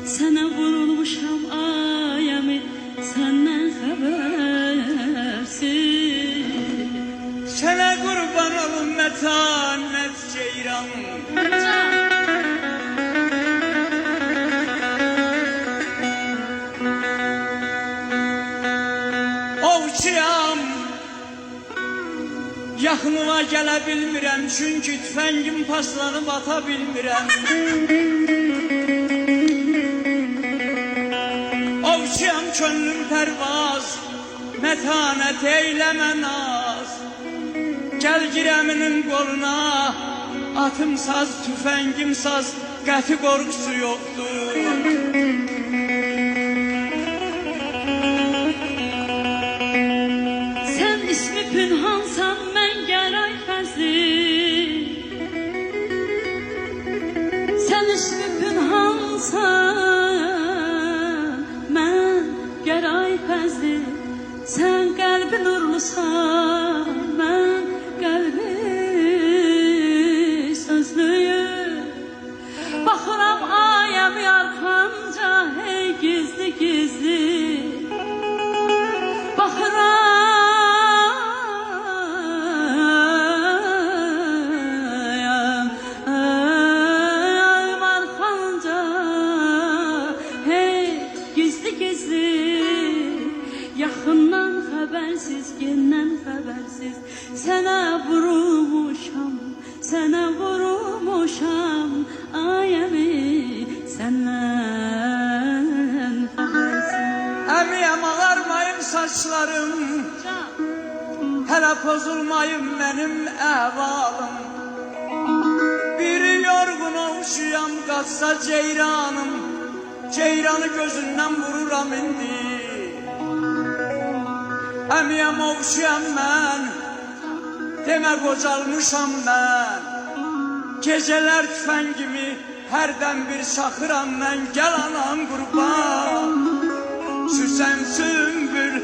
Sənə vurulmuşam ayəmi, səndən xəbərsiz. Sənə qurban olum mətanət ceyran. Ovçuyam, yaxınıma gələ bilmirəm, çünki tüfəngim paslanıb ata bilmirəm. Ovçuyam, könlüm pərvaz, mətanət eyləmə naz. Gəl girəminin qoluna, atım saz, tüfəngim saz, qəti qorxusu yoxdur. Sən ismi pünhansan, mən gəray fəzli. Sən ismi pünhansan, mən gəray fəzli. Sən qəlbi nurlusan, mən qəlbi sözlüyüm. Baxıram ayəmi arxamca, hey gizli gizli. Baxıram arxamca, hey gizli gizli. Yaxından xəbərsiz, gendən xəbərsiz. Sənə vurulmuşam, sənə vurulmuşam ayəmi, səndən xəbərsiz. Əmiyəm, ağarmayım saçlarım, hələ pozulmayım mənim əhvalım. Biri yorğun ovşuyam, qaçsa ceyranım, ceyranı gözündən vururam indi. Əmiyəm, ovşuyam mən, demə qocalmışam mən. Gecələr tüfəngimi hərdən bir çaxıram mən, gəl anam qurban. Süsən sümbül